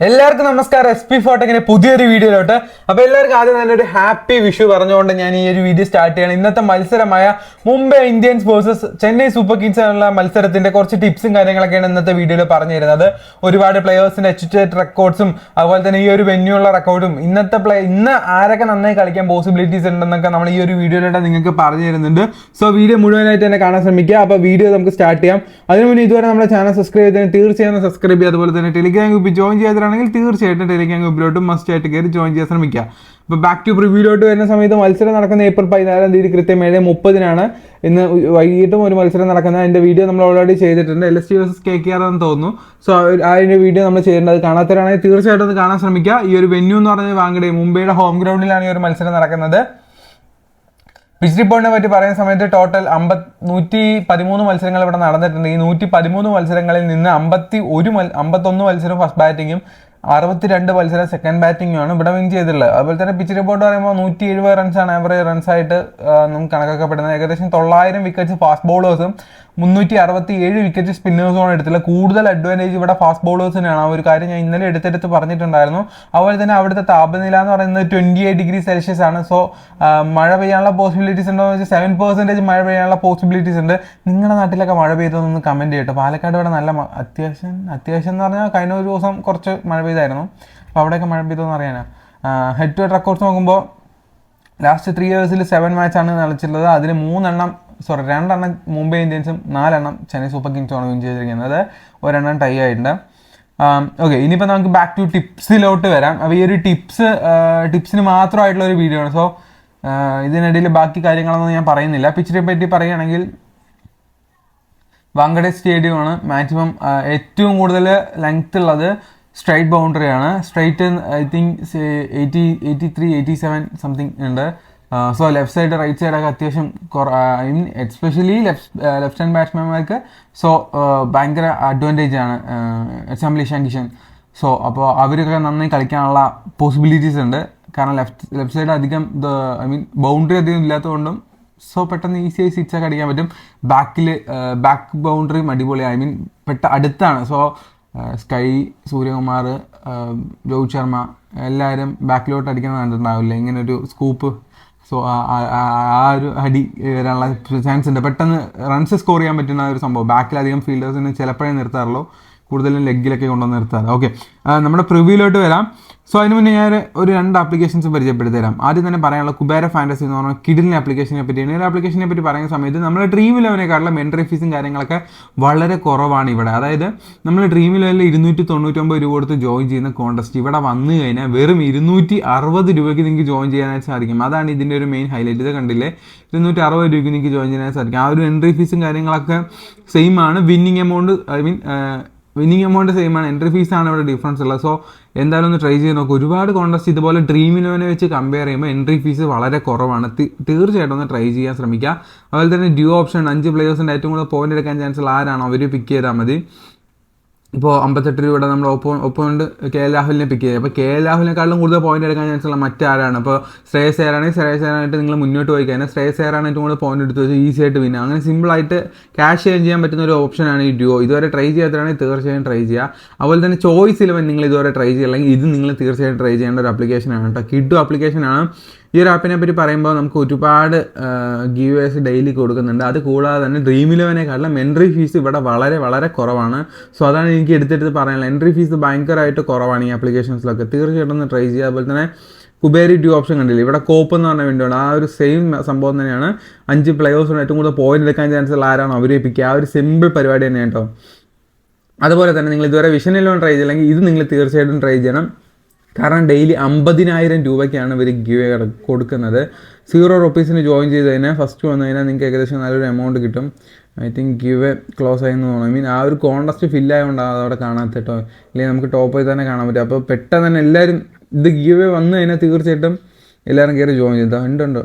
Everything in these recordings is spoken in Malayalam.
എല്ലാവർക്കും നമസ്കാരം. SP ഫോട്ടെക്കിന്റെ പുതിയൊരു വീഡിയോയിലോട്ട്. അപ്പോൾ എല്ലാവർക്കും ആദ്യം നല്ലൊരു ഹാപ്പി വിഷു പറഞ്ഞുകൊണ്ട് ഞാൻ ഈ ഒരു വീഡിയോ സ്റ്റാർട്ട് ചെയ്യണം. ഇന്നത്തെ മത്സരമായ Mumbai Indians versus Chennai super kings എന്നുള്ള മത്സരത്തിന്റെ കുറച്ച് ടിപ്സും കാര്യങ്ങളൊക്കെയാണ് ഇന്നത്തെ വീഡിയോയിൽ പറഞ്ഞു തരുന്നത്. ഒരുപാട് പ്ലേയേഴ്സിന്റെ HT റെക്കോർഡ്സും അതുപോലെ തന്നെ ഈ ഒരു വെന്യൂള്ള റെക്കോർഡും ഇന്ന് ആരൊക്കെ നന്നായി കളിക്കാൻ പോസിബിലിറ്റീസ് ഉണ്ടെന്നൊക്കെ നമ്മൾ ഈ ഒരു വീഡിയോയിലൂടെ നിങ്ങൾക്ക് പറഞ്ഞു തരുന്നുണ്ട്. സോ വീഡിയോ മുഴുവനായിട്ട് തന്നെ കാണാൻ ശ്രമിക്കുക. അപ്പോൾ വീഡിയോ നമുക്ക് സ്റ്റാർട്ട് ചെയ്യാം. അതിനു മുന്നേ ഇതുവരെ നമ്മുടെ ചാനൽ സബ്സ്ക്രൈബ് ചെയ്തതിന് തീർച്ചയായും സബ്സ്ക്രൈബ് ചെയ്യുക. അതുപോലെ തന്നെ ടെലിഗ്രാം ഗ്രൂപ്പിൽ ജോയിൻ ചെയ്തിട്ടാണെങ്കിൽ തീർച്ചയായിട്ടും ടെലിഗ്രാം ഗ്രൂപ്പിലോട്ട് മസ്റ്റ് ആയിട്ട് കയറി ജോയിൻ ചെയ്യാൻ ശ്രമിക്കുക. അപ്പോൾ ബാക്ക് ടു പ്രിവ്യൂലോട്ട് വരുന്ന സമയത്ത് മത്സരം നടക്കുന്ന April 14 കൃത്യം 7:30 ഇന്ന് വൈകിട്ടും ഒരു മത്സരം നടക്കുന്നത്. അതിൻ്റെ വീഡിയോ നമ്മൾ ഓൾറെഡി ചെയ്തിട്ടുണ്ട്. LSG vs KKR എന്ന് തോന്നുന്നു. സോ അതിൻ്റെ വീഡിയോ നമ്മൾ ചെയ്യേണ്ടത് കാണാത്തവരാണെങ്കിൽ തീർച്ചയായിട്ടും അത് കാണാൻ ശ്രമിക്കുക. ഈ ഒരു വെന്യൂ എന്ന് പറഞ്ഞത് വാങ്കഡെ മുംബൈയുടെ ഹോം ഗ്രൗണ്ടിലാണ് ഈ ഒരു മത്സരം നടക്കുന്നത്. പിച്ച് റിപ്പോർട്ടിനെ പറ്റി പറയുന്ന സമയത്ത് ടോട്ടൽ 113 മത്സരങ്ങൾ ഇവിടെ നടന്നിട്ടുണ്ട്. ഈ 113 മത്സരങ്ങളിൽ നിന്ന് 51 മത്സരം ഫസ്റ്റ് ബാറ്റിങ്ങും 62 മത്സരം സെക്കൻഡ് ബാറ്റിങ്ങുമാണ് ഇവിടെ വിൻ ചെയ്തിട്ടുള്ളത്. അതുപോലെ തന്നെ പിച്ച് റിപ്പോർട്ട് പറയുമ്പോൾ 170 റൺസാണ് ആവറേജ് റൺസായിട്ട് നമുക്ക് കണക്കാക്കപ്പെടുന്നത്. ഏകദേശം 900 വിക്കറ്റ്സ് ഫാസ്റ്റ് ബോളേഴ്സും 367 വിക്കറ്റ് സ്പിന്നേഴ്സുമാണ് എടുത്തിട്ടുള്ളത്. കൂടുതൽ അഡ്വാൻറ്റേജ് ഇവിടെ ഫാസ്റ്റ് ബോളേഴ്സിനാണ്. ആ ഒരു കാര്യം ഞാൻ ഇന്നലെ എടുത്തെടുത്ത് പറഞ്ഞിട്ടുണ്ടായിരുന്നു. അതുപോലെ തന്നെ അവിടുത്തെ താപനില എന്ന് പറയുന്നത് 28 ഡിഗ്രി സെൽഷ്യസ് ആണ്. സോ മഴ പെയ്യാനുള്ള പോസിബിലിറ്റീസ് ഉണ്ടോ എന്ന് വെച്ചാൽ 7% മഴ പെയ്യാനുള്ള പോസിബിലിറ്റീസ് ഉണ്ട്. നിങ്ങളുടെ നാട്ടിലൊക്കെ മഴ പെയ്തോന്ന് കമൻറ്റ് ചെയ്യട്ടോ. പാലക്കാട് ഇവിടെ നല്ല അത്യാവശ്യം എന്ന് പറഞ്ഞാൽ കഴിഞ്ഞ ഒരു ദിവസം കുറച്ച് മഴ പെയ്തായിരുന്നു. അപ്പോൾ അവിടെയൊക്കെ മഴ പെയ്തോന്ന് അറിയാനാ. ഹെഡ് ടു ഹെഡ് റെക്കോർഡ്സ് നോക്കുമ്പോൾ ലാസ്റ്റ് 3 ഇയേഴ്സിൽ 7 മാച്ചാണ് കളിച്ചിട്ടുള്ളത്. അതിൽ 2 മുംബൈ ഇന്ത്യൻസും 4 ചെന്നൈ സൂപ്പർ കിങ്സുമാണ് വിൻ ചെയ്തിരിക്കുന്നത്. 1 ടൈ ആയിട്ടുണ്ട്. ഓക്കെ, ഇനിയിപ്പോൾ നമുക്ക് ബാക്ക് ടു ടിപ്സിലോട്ട് വരാം. അപ്പോൾ ഈ ഒരു ടിപ്സിന് മാത്രമായിട്ടുള്ള ഒരു വീഡിയോ ആണ്. സോ ഇതിനിടയിൽ ബാക്കി കാര്യങ്ങളൊന്നും ഞാൻ പറയുന്നില്ല. പിച്ചിനെ പറ്റി പറയുകയാണെങ്കിൽ വാങ്കഡെ സ്റ്റേഡിയമാണ് മാക്സിമം ഏറ്റവും കൂടുതൽ ലെങ്ത് ഉള്ളത്. സ്ട്രൈറ്റ് ബൗണ്ടറിയാണ്. സ്ട്രൈറ്റ് ഐ തിങ്ക് 83-87 സംതിങ് ഉണ്ട്. സോ ലെഫ്റ്റ് സൈഡ് റൈറ്റ് സൈഡൊക്കെ അത്യാവശ്യം എസ്പെഷ്യലി ലെഫ്റ്റ് ഹാൻഡ് ബാറ്റ്സ്മാൻമാർക്ക് സോ ഭയങ്കര അഡ്വാൻറ്റേജ് ആണ് എക്സാമ്പിൾ ഇഷാൻ കിഷൻ. സോ അപ്പോൾ അവരൊക്കെ നന്നായി കളിക്കാനുള്ള പോസിബിലിറ്റീസ് ഉണ്ട്. കാരണം ലെഫ്റ്റ് സൈഡ് അധികം ബൗണ്ടറി അധികം ഇല്ലാത്തതുകൊണ്ടും സോ പെട്ടെന്ന് ഈസിയായി സിക്സൊക്കെ അടിക്കാൻ പറ്റും. ബാക്ക് ബൗണ്ടറിയും അടിപൊളിയാണ്. അടുത്താണ്. സോ സ്കൈ, സൂര്യകുമാർ, രോഹിത് ശർമ്മ എല്ലാവരും ബാക്കിലോട്ട് അടിക്കുന്നത് കണ്ടിട്ടുണ്ടാവില്ല. ഇങ്ങനെ ഒരു സ്കൂപ്പ്. സോ ആ ഒരു അടി വരാനുള്ള ചാൻസ് ഉണ്ട്. പെട്ടെന്ന് റൺസ് സ്കോർ ചെയ്യാൻ പറ്റുന്ന ഒരു സംഭവം. ബാക്കിലധികം ഫീൽഡേഴ്സിന് ചിലപ്പോഴേ നിർത്താറുള്ളൂ, കൂടുതലും ലെഗിലൊക്കെ കൊണ്ടുവന്ന് നിർത്താറ്. ഓക്കെ, നമ്മുടെ പ്രിവ്യൂലോട്ട് വരാം. സോ അതിന് മുന്നേ ഞാൻ ഒരു 2 ആപ്ലിക്കേഷൻസ് പരിചയപ്പെടുത്തി തരാം. ആദ്യം തന്നെ പറയാനുള്ള കുബേര ഫാൻറ്റസി എന്ന് പറഞ്ഞാൽ കിഡിലിൻ്റെ ആപ്ലിക്കേഷനെ പറ്റിയാണ്. ഈ ആപ്ലിക്കേഷനെ പറ്റി പറയുന്ന സമയത്ത് നമ്മുടെ ഡ്രീം ഇലവനെക്കാളും എൻട്രി ഫീസും കാര്യങ്ങളൊക്കെ വളരെ കുറവാണ് ഇവിടെ. അതായത് നമ്മൾ ഡ്രീം ഇലവനിൽ 299 രൂപ കൊടുത്ത് ജോയിൻ ചെയ്യുന്ന കോൺടെസ്റ്റ് ഇവിടെ വന്നു കഴിഞ്ഞാൽ വെറും 260 രൂപയ്ക്ക് നിങ്ങൾക്ക് ജോയിൻ ചെയ്യാനായിട്ട് സാധിക്കും. അതാണ് ഇതിൻ്റെ ഒരു മെയിൻ ഹൈലൈറ്റ്. ഇത് കണ്ടില്ലേ, 260 രൂപയ്ക്ക് നിങ്ങൾക്ക് ജോയിൻ ചെയ്യാനായിട്ട് സാധിക്കും. ആ ഒരു എൻട്രി ഫീസും കാര്യങ്ങളൊക്കെ സെയിം ആണ്. വിന്നിങ് എമൗണ്ട് സെയിം ആണ്. എൻട്രി ഫീസാണ് ഇവിടെ ഡിഫറൻസ് ഉള്ളത്. സോ എന്തായാലും ഒന്ന് ട്രൈ ചെയ്ത് നോക്കുക. ഒരുപാട് കോൺടെസ്റ്റ് ഇതുപോലെ ഡ്രീം ഇലവനെ വെച്ച് കമ്പയർ ചെയ്യുമ്പോൾ എൻട്രി ഫീസ് വളരെ കുറവാണ്. തീർച്ചയായിട്ടും ഒന്ന് ട്രൈ ചെയ്യാൻ ശ്രമിക്കുക. അതുപോലെ തന്നെ ഡ്യൂ ഓപ്ഷൻ 5 പ്ലേയേഴ്സിൻ്റെ ഏറ്റവും കൂടുതൽ പോയിന്റ് എടുക്കാൻ ചാൻസ് ഉള്ള ആരാണോ അവർ പിക്ക് ചെയ്താൽ മതി. ഇപ്പോൾ 58 രൂപയുടെ നമ്മൾ ഒപ്പോണ്ട് KL രാഹുലിനെ പിക്ക് ചെയ്യുക. അപ്പോൾ KL രാഹുലിനെക്കാളും കൂടുതൽ പോയിന്റ് എടുക്കാൻ ചാൻസ് ഉള്ള മറ്റാരാണ്. ഇപ്പോൾ ശ്രേയസ് അയ്യറായിട്ട് നിങ്ങൾ മുന്നോട്ട് പോയി കഴിഞ്ഞാൽ ശ്രേയസ് അയ്യറാണ് ഏറ്റവും കൂടുതൽ പോയിന്റ് എടുത്ത് വെച്ച് ഈസി ആയിട്ട് വിൻ. അങ്ങനെ സിമ്പിളായിട്ട് ക്യാഷ് ചേഞ്ച് ചെയ്യാൻ പറ്റുന്ന ഒരു ഓപ്ഷനാണ് ഈ ഡ്യൂ. ഇതുവരെ ട്രൈ ചെയ്യാത്തവരാണെങ്കിൽ തീർച്ചയായും ട്രൈ ചെയ്യുക. അതുപോലെ തന്നെ ചോയ്സ് 11 നിങ്ങൾ ഇതുവരെ ട്രൈ ചെയ്യില്ലെങ്കിൽ ഇത് നിങ്ങൾ തീർച്ചയായും ട്രൈ ചെയ്യേണ്ട ഒരു ആപ്ലിക്കേഷനാണ് കേട്ടോ. കിഡു ആപ്ലിക്കേഷനാണ്. ഈ ഒരു ആപ്പിനെ പറ്റി പറയുമ്പോൾ നമുക്ക് ഒരുപാട് ഗീവേഴ്സ് ഡെയിലി കൊടുക്കുന്നുണ്ട്. അത് കൂടാതെ തന്നെ ഡ്രീം ഇലവനെക്കാളും എൻട്രി ഫീസ് ഇവിടെ വളരെ വളരെ കുറവാണ്. സോ അതാണ് എനിക്ക് എടുത്തെടുത്ത് പറയാനുള്ളത്. എൻട്രി ഫീസ് ഭയങ്കരമായിട്ട് കുറവാണ് ഈ ആപ്ലിക്കേഷൻസിലൊക്കെ. തീർച്ചയായിട്ടും ഒന്ന് ട്രൈ ചെയ്യുക. അതുപോലെ തന്നെ കുബേരി ഡ്യൂ ഓപ്ഷൻ കണ്ടില്ല, ഇവിടെ കോപ്പ് എന്ന് പറഞ്ഞ വേണ്ടിയാണ്. ആ ഒരു സെയിം സംഭവം തന്നെയാണ്. 5 പ്ലേയേഴ്സിന് ഏറ്റവും കൂടുതൽ പോയിന്റ് എടുക്കാൻ ചാൻസ് ഉള്ള ആരാണോ അവരെ പിക്കുക. ആ ഒരു സിമ്പിൾ പരിപാടി തന്നെയാണ് കേട്ടോ. അതുപോലെ തന്നെ നിങ്ങൾ ഇതുവരെ വിഷൻ ഇലവൻ ട്രൈ ചെയ്തില്ലെങ്കിൽ ഇത് നിങ്ങൾ തീർച്ചയായിട്ടും ട്രൈ ചെയ്യണം. കാരണം ഡെയിലി 50,000 രൂപയ്ക്കാണ് ഇവർ ഗിവ് കൊടുക്കുന്നത്. 0 റുപ്പീസിന് ജോയിൻ ചെയ്ത് കഴിഞ്ഞാൽ ഫസ്റ്റ് വന്നു കഴിഞ്ഞാൽ നിങ്ങൾക്ക് ഏകദേശം നല്ലൊരു എമൗണ്ട് കിട്ടും. ഐ തിങ്ക് ഗിവ് ക്ലോസ് ആയെന്ന് തോന്നുന്നു. ആ ഒരു കോൺടെസ്റ്റ് ഫില്ലായതുകൊണ്ടാണ് അതവിടെ കാണാത്ത കേട്ടോ. അല്ലെങ്കിൽ നമുക്ക് ടോപ്പിൽ തന്നെ കാണാൻ പറ്റും. അപ്പോൾ പെട്ടെന്ന് തന്നെ എല്ലാവരും ഇത് ഗിവ് വന്നു കഴിഞ്ഞാൽ തീർച്ചയായിട്ടും എല്ലാവരും കയറി ജോയിൻ ചെയ്താൽ ഉണ്ട്.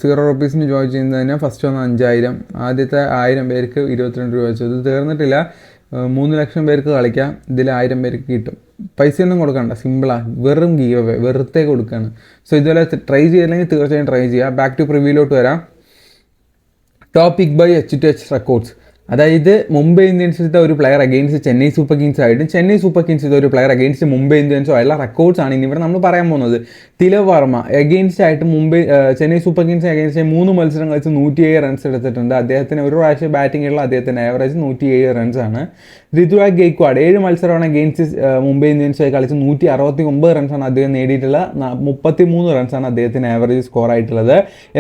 0 റുപ്പീസിന് ജോയിൻ ചെയ്യുന്നതിന് ഫസ്റ്റ് വന്ന 5,000. ആദ്യത്തെ 1000 പേർക്ക് 22 രൂപ വെച്ചു. ഇത് തീർന്നിട്ടില്ല. 3 ലക്ഷം പേർക്ക് കളിക്കാം. ഇതിൽ 1000 പേർക്ക് കിട്ടും. പൈസയൊന്നും കൊടുക്കണ്ട, സിമ്പിളാണ്. വെറും ഗീവ് അവേ വെറുതെ കൊടുക്കുകയാണ്. സോ ഇതുപോലെ ട്രൈ ചെയ്തില്ലെങ്കിൽ തീർച്ചയായും ട്രൈ ചെയ്യുക. ബാക്ക് ടു പ്രിവ്യൂലോട്ട് വരാം. Top pick by HTH records. അതായത് മുംബൈ ഇന്ത്യൻസിന്റെ ഒരു player against Chennai super kings ആയിട്ടും ചെന്നൈ സൂപ്പർ കിങ്സിന്റെ ഒരു പ്ലെയർ അഗെയിൻസ്റ്റ് മുംബൈ ഇന്ത്യൻസോ ആയിട്ടുള്ള റെക്കോർഡ്സ് ആണ് ഇനി ഇവിടെ നമ്മൾ പറയാൻ പോകുന്നത്. തിലക് വർമ്മ അഗെയിൻസ്റ്റ് ആയിട്ട് ചെന്നൈ സൂപ്പർ കിങ്സ് അഗെയിൻസ്റ്റ് 3 മത്സരം കളിച്ച് 107 റൺസ് എടുത്തിട്ടുണ്ട്. അദ്ദേഹത്തിന് ഒരു പ്രാവശ്യം ബാറ്റിംഗുള്ള അദ്ദേഹത്തിന്റെ ആവറേജ് 107 റൺസാണ്. ഋതുരാജ് ഗെയ്ക്വാഡ് 7 മത്സരമാണ് അഗെയിൻസ്റ്റ് മുംബൈ ഇന്ത്യൻസായി കളിച്ച് 169 റൺസാണ് അദ്ദേഹം നേടിയിട്ടുള്ള 33 റൺസാണ് അദ്ദേഹത്തിന് ആവറേജ് സ്കോർ ആയിട്ടുള്ളത്.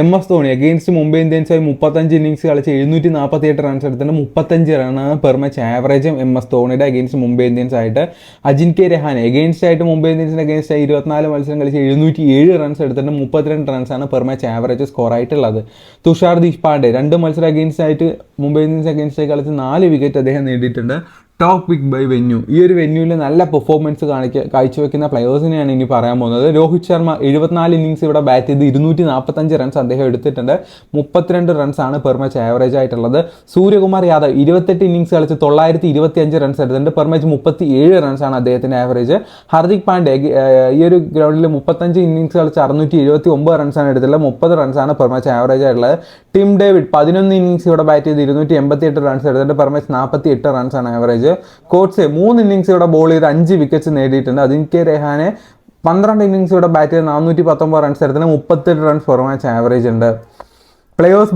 MS ധോണി അഗെയിൻസ്റ്റ് മുംബൈ ഇന്ത്യൻസായി 35 ഇന്നിംഗ്സ് കളിച്ച് 748 റൺസ് എടുത്തിട്ടുണ്ട്. 35 റണ്ണാണ് പെർ മാച്ച് ആവറേജും MS ധോണിയുടെ അഗെയിൻസ്റ്റ് മുംബൈ ഇന്ത്യൻസ് ആയിട്ട്. അജിൻക്യ രഹാനെ അഗെയിൻസ്റ്റ് ആയിട്ട് മുംബൈ ഇന്ത്യൻസിന്റെ അഗെയിൻസ്റ്റ് 24 മത്സരം കളിച്ച് 707 റൺസ് എടുത്തിട്ട് 32 റൺസാണ് പെർ മാച്ച് ആവറേജ് സ്കോർ ആയിട്ടുള്ളത്. തുഷാർ ദേശ്പാണ്ഡെ 2 മത്സരം അഗെയിൻസ്റ്റ് ആയിട്ട് മുംബൈ ഇന്ത്യൻസ് അഗെയിൻസ്റ്റ് ആയി കളിച്ച് 4 വിക്കറ്റ് അദ്ദേഹം നേടിയിട്ടുണ്ട്. Top pick by venue. ഈ ഒരു വെന്യൂവിൽ നല്ല പെർഫോമൻസ് കാഴ്ചവെക്കുന്ന പ്ലെയേഴ്സിനെയാണ് ഇനി പറയാൻ പോകുന്നത്. രോഹിത് ശർമ്മ 74 ഇന്നിംഗ്സ് ഇവിടെ ബാറ്റ് ചെയ്ത് 245 റൺസ് അദ്ദേഹം എടുത്തിട്ടുണ്ട്. 32 റൺസാണ് പെർ മാച്ച് ആവറേജ് ആയിട്ടുള്ളത്. സൂര്യകുമാർ യാദവ് 28 ഇന്നിംഗ്സ് കളിച്ച് 925 റൺസ് എടുത്തിട്ടുണ്ട്. പെർ മാച്ച് 37 റൺസാണ് അദ്ദേഹത്തിന്റെ ആവറേജ്. ഹാർദിക് പാണ്ഡ്യ ഈ ഒരു ഗ്രൗണ്ടിൽ 35 ഇന്നിംഗ്സ് കളിച്ച് 679 റൺസാണ് എടുത്തിട്ടുള്ളത്. 30 റൺസാണ് പെർ മാച്ച് ആവറേജ് ആയിട്ടുള്ളത്. ടിം ഡേവിഡ് 11 ഇന്നിംഗ്സ് ഇവിടെ ബാറ്റ് ചെയ്ത് 288 റൺസ് എടുത്തിട്ട് പെർ മാച്ച് 48 റൺസാണ് ആവറേജ്. കോട്സെ 3 ഇന്നിംഗ്സ് ഇവിടെ ബോൾ ചെയ്ത് 5 വിക്കറ്റ്സ് നേടിയിട്ടുണ്ട്. അജിൻക്യ രഹാനെ 12 ഇന്നിംഗ്സ് ഇവിടെ ബാറ്റ് ചെയ്ത് 419 റൺസ് എടുത്തിന് 38 റൺസ് പെർ മാച്ച് ആവറേജ് ഉണ്ട്. പ്ലെയേഴ്സ്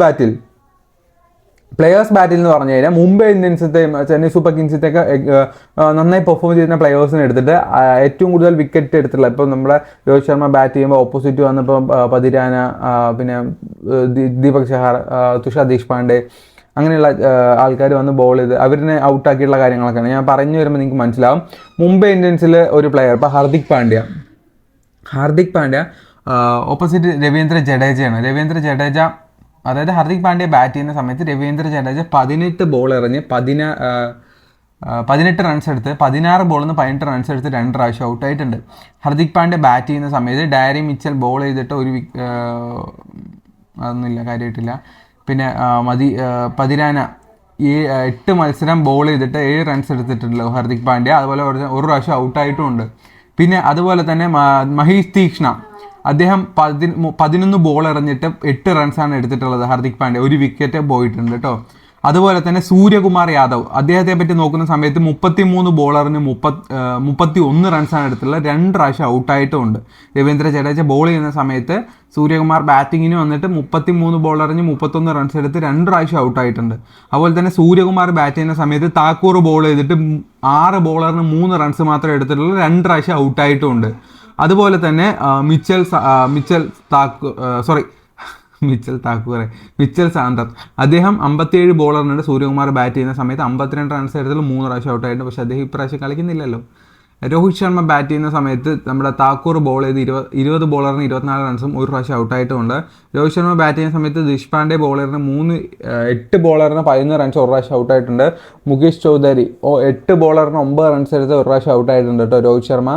ബാറ്റിൽ എന്ന് പറഞ്ഞു കഴിഞ്ഞാൽ മുംബൈ ഇന്ത്യൻസത്തെയും ചെന്നൈ സൂപ്പർ കിങ്സിൻ്റെയൊക്കെ നന്നായി പെർഫോം ചെയ്യുന്ന പ്ലെയേഴ്സിനെ എടുത്തിട്ട് ഏറ്റവും കൂടുതൽ വിക്കറ്റ് എടുത്തിട്ടുള്ള ഇപ്പോൾ നമ്മുടെ രോഹിത് ശർമ്മ ബാറ്റ് ചെയ്യുമ്പോൾ ഓപ്പോസിറ്റ് വന്നപ്പോൾ പതിരാന, പിന്നെ ദീപക് ചഹാർ, തുഷാർ ദേശ്പാണ്ഡെ അങ്ങനെയുള്ള ആൾക്കാർ വന്ന് ബോൾ ചെയ്ത് അവരിനെ ഔട്ടാക്കിയിട്ടുള്ള കാര്യങ്ങളൊക്കെയാണ് ഞാൻ പറഞ്ഞു വരുമ്പോൾ നിങ്ങൾക്ക് മനസ്സിലാവും. മുംബൈ ഇന്ത്യൻസിൽ ഒരു പ്ലെയർ ഇപ്പോൾ ഹാർദിക് പാണ്ഡ്യ ഓപ്പോസിറ്റ് രവീന്ദ്ര ജഡേജയാണ്. അതായത് ഹാർദിക് പാണ്ഡ്യ ബാറ്റ് ചെയ്യുന്ന സമയത്ത് രവീന്ദ്ര ജഡേജ 18 ബോൾ എറിഞ്ഞ് 18 റൺസ് എടുത്ത് 16 ബോളിൽ നിന്ന് 18 റൺസ് എടുത്ത് 2 പ്രാവശ്യം ഔട്ടായിട്ടുണ്ട്. ഹാർദിക് പാണ്ഡ്യ ബാറ്റ് ചെയ്യുന്ന സമയത്ത് ഡാരി മിച്ചൽ ബോൾ ചെയ്തിട്ട് അതൊന്നുമില്ല, കാര്യമായിട്ടില്ല. പിന്നെ പതിരാന 8 മത്സരം ബോൾ ചെയ്തിട്ട് 7 റൺസ് എടുത്തിട്ടുണ്ടല്ലോ ഹാർദിക് പാണ്ഡ്യ. അതുപോലെ ഒരു പ്രാവശ്യം ഔട്ടായിട്ടുമുണ്ട്. പിന്നെ അതുപോലെ തന്നെ മഹീഷ് തീക്ഷ്ണ അദ്ദേഹം 11 ബോൾ എറിഞ്ഞിട്ട് 8 റൺസാണ് എടുത്തിട്ടുള്ളത്. ഹാർദിക് പാണ്ഡ്യ 1 വിക്കറ്റ് പോയിട്ടുണ്ട് കേട്ടോ. അതുപോലെ തന്നെ സൂര്യകുമാർ യാദവ് അദ്ദേഹത്തെ പറ്റി നോക്കുന്ന സമയത്ത് 33 ബോളറിന് 31 റൺസാണ് എടുത്തിട്ടുള്ളത്. 2 പ്രാവശ്യം ഔട്ടായിട്ടുമുണ്ട്. രവീന്ദ്ര ജഡേജ ബോൾ ചെയ്യുന്ന സമയത്ത് സൂര്യകുമാർ ബാറ്റിങ്ങിന് വന്നിട്ട് 33 ബോളറിന് 31 റൺസ് എടുത്ത് 2 പ്രാവശ്യം ഔട്ടായിട്ടുണ്ട്. അതുപോലെ തന്നെ സൂര്യകുമാർ ബാറ്റ് ചെയ്യുന്ന സമയത്ത് താക്കൂർ ബോൾ ചെയ്തിട്ട് 6 ബോളറിന് 3 റൺസ് മാത്രമേ എടുത്തിട്ടുള്ളൂ. 2 പ്രാവശ്യം ഔട്ടായിട്ടുമുണ്ട്. അതുപോലെ തന്നെ മിച്ചൽ സാന്തർ അദ്ദേഹം 57 ബോളറിനുണ്ട്. സൂര്യകുമാർ ബാറ്റ് ചെയ്യുന്ന സമയത്ത് 52 റൺസ് എടുത്തിട്ട് 3 പ്രാവശ്യം ഔട്ടായിട്ടുണ്ട്. പക്ഷേ അദ്ദേഹം ഇപ്രാവശ്യം കളിക്കുന്നില്ലല്ലോ. രോഹിത് ശർമ്മ ബാറ്റ് ചെയ്യുന്ന സമയത്ത് നമ്മുടെ താക്കൂർ ബോൾ ചെയ്ത് 20 ബോളറിന് 24 റൺസും 1 പ്രാവശ്യം ഔട്ടായിട്ടുമുണ്ട്. രോഹിത് ശർമ്മ ബാറ്റ് ചെയ്യുന്ന സമയത്ത് ദേശ്പാണ്ഡെ ബോളറിന് 8 ബോളറിന് 11 റൺസ് 1 പ്രാവശ്യം ഔട്ടായിട്ടുണ്ട്. മുകേഷ് ചൗധരി 8 ബോളറിന് 9 റൺസ് എടുത്ത് 1 പ്രാവശ്യം ഔട്ടായിട്ടുണ്ട് കേട്ടോ രോഹിത് ശർമ്മ.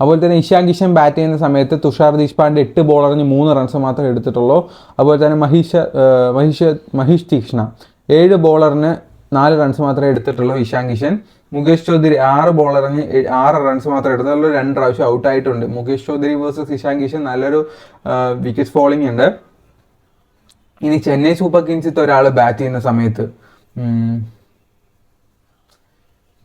അതുപോലെ തന്നെ ഇഷാൻ കിഷൻ ബാറ്റ് ചെയ്യുന്ന സമയത്ത് തുഷാർ ദേശ്പാണ്ഡെ 8 ബോളറിന് 3 റൺസ് മാത്രമേ എടുത്തിട്ടുള്ളൂ. അതുപോലെ തന്നെ മഹീഷ് തീക്ഷ്ണ 7 ബോളറിന് 4 റൺസ് മാത്രമേ എടുത്തിട്ടുള്ളൂ. ഇഷാൻ കിഷൻ. മുകേഷ് ചൗധരി 6 ബോളറിന് 6 റൺസ് മാത്രമേ എടുത്തുള്ളൂ. 2 പ്രാവശ്യം ഔട്ടായിട്ടുണ്ട്. മുകേഷ് ചൗധരി വേഴ്സസ് ഇഷാൻ കിഷൻ നല്ലൊരു വിക്കറ്റ് ഫോളിംഗ് ഉണ്ട്. ഇനി ചെന്നൈ സൂപ്പർ കിങ്സിൽ ഒരാൾ ബാറ്റ് ചെയ്യുന്ന സമയത്ത്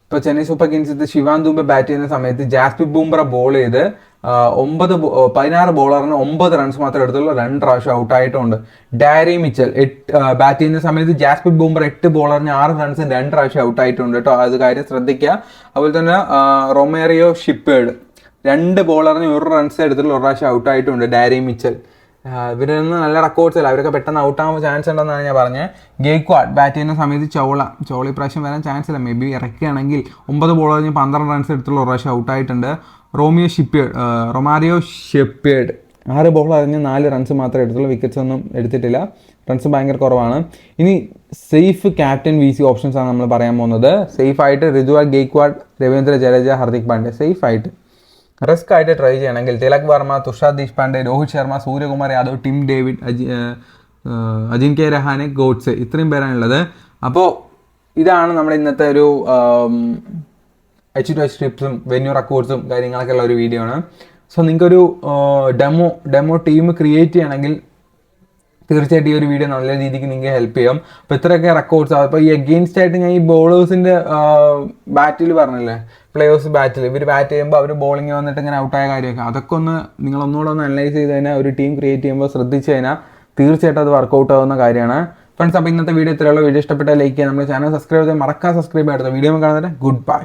ഇപ്പോൾ ചെന്നൈ സൂപ്പർ കിങ്സിൽ ശിവാൻ ദുബെ ബാറ്റ് ചെയ്യുന്ന സമയത്ത് ജാസ്പ്രീത് ബുംറ ബോൾ ചെയ്ത് 16 ബോളറിന് 9 റൺസ് മാത്രമേ എടുത്തുള്ളൂ. 2 പ്രാവശ്യം ഔട്ടായിട്ടുണ്ട്. ഡാരി മിച്ചൽ ബാറ്റ് ചെയ്യുന്ന സമയത്ത് ജാസ്പ്രീത് ബുംറ 8 ബോളറിന് 6 റൺസ് 2 പ്രാവശ്യം ഔട്ടായിട്ടുണ്ട് കേട്ടോ. അത് കാര്യം ശ്രദ്ധിക്കുക. അതുപോലെ തന്നെ റൊമേറിയോ ഷിപ്പേർഡ് 2 ബോളറിന് 1 റൺസ് എടുത്തിട്ടുള്ള 1 പ്രാവശ്യം ഔട്ടായിട്ടുണ്ട്. ഡാരി മിച്ചൽ ഇവരൊന്നും നല്ല റെക്കോർഡ്സ് അല്ല, അവരൊക്കെ പെട്ടെന്ന് ഔട്ടാകാൻ ചാൻസ് ഉണ്ടെന്നാണ് ഞാൻ പറഞ്ഞത്. ഗെയ്ക്വാഡ് ബാറ്റ് ചെയ്യുന്ന സമയത്ത് ചോള ഇപ്രാവശ്യം വരാൻ ചാൻസ് ഇല്ല. മേ ബി ഇറക്കുകയാണെങ്കിൽ 9 ബോളറിന് 12 റൺസ് എടുത്തുള്ള 1 പ്രാവശ്യം ഔട്ടായിട്ടുണ്ട്. റൊമാരിയോ ഷെപ്പേർഡ് 6 ബോളറിന് 4 റൺസ് മാത്രമേ എടുത്തുള്ളൂ. വിക്കറ്റ്സ് ഒന്നും എടുത്തിട്ടില്ല. റൺസ് ഭയങ്കര കുറവാണ്. ഇനി സേഫ് ക്യാപ്റ്റൻ VC ഓപ്ഷൻസ് ആണ് നമ്മൾ പറയാൻ പോകുന്നത്. സേഫായിട്ട് ഋതുരാജ് ഗെയ്ക്വാഡ്, രവീന്ദ്ര ജഡേജ, ഹാർദിക് പാണ്ഡ്യ സേഫായിട്ട്. റിസ്ക് ആയിട്ട് ട്രൈ ചെയ്യണമെങ്കിൽ തിലക് വർമ്മ, തുഷാർ ദേശ്പാണ്ഡെ, രോഹിത് ശർമ്മ, സൂര്യകുമാർ യാദവ്, ടിം ഡേവിഡ്, അജിൻക്യ രഹാനെ, ഗോഡ്സെ ഇത്രയും പേരാണുള്ളത്. അപ്പോൾ ഇതാണ് നമ്മുടെ ഇന്നത്തെ ഒരു H2H ടിപ്സും വെന്യൂ റെക്കോർഡ്സും കാര്യങ്ങളൊക്കെ ഉള്ള ഒരു വീഡിയോ ആണ്. സോ നിങ്ങൾക്കൊരു ഡെമോ ടീം ക്രിയേറ്റ് ചെയ്യണമെങ്കിൽ തീർച്ചയായിട്ടും ഈ ഒരു വീഡിയോ നല്ല രീതിക്ക് നിങ്ങൾക്ക് ഹെൽപ്പ് ചെയ്യും. അപ്പോൾ ഇത്രയൊക്കെ റെക്കോർഡ്സ് അപ്പോൾ ഈ അഗെയിൻസ്റ്റ് ആയിട്ട് ഞാൻ ഈ ബോളേഴ്സിൻ്റെ ബാറ്റിൽ പറഞ്ഞില്ലേ, പ്ലേ ഓഫ് ബാറ്റിൽ ഇവർ ബാറ്റ് ചെയ്യുമ്പോൾ അവർ ബോളിങ് വന്നിട്ട് ഇങ്ങനെ ഔട്ടായ കാര്യമൊക്കെ അതൊക്കെ ഒന്ന് നിങ്ങളൊന്നുകൂടെ ഒന്ന് അനലൈസ് ചെയ്ത് കഴിഞ്ഞാൽ ഒരു ടീം ക്രിയേറ്റ് ചെയ്യുമ്പോൾ ശ്രദ്ധിച്ച് കഴിഞ്ഞാൽ തീർച്ചയായിട്ടും അത് വർക്കൗട്ട് ആവുന്ന കാര്യമാണ്. ഫ്രണ്ട്സ്, അപ്പോൾ ഇന്നത്തെ വീഡിയോ ഇത്രയുള്ള വീഡിയോ ഇഷ്ടപ്പെട്ടാൽ ലൈക്ക് ചെയ്യുക, നമ്മുടെ ചാനൽ സബ്സ്ക്രൈബ് ചെയ്ത് മറക്കാൻ സബ്സ്ക്രൈബ് ചെയ്യാത്ത വീഡിയോ കാണുന്നത്. Good bye.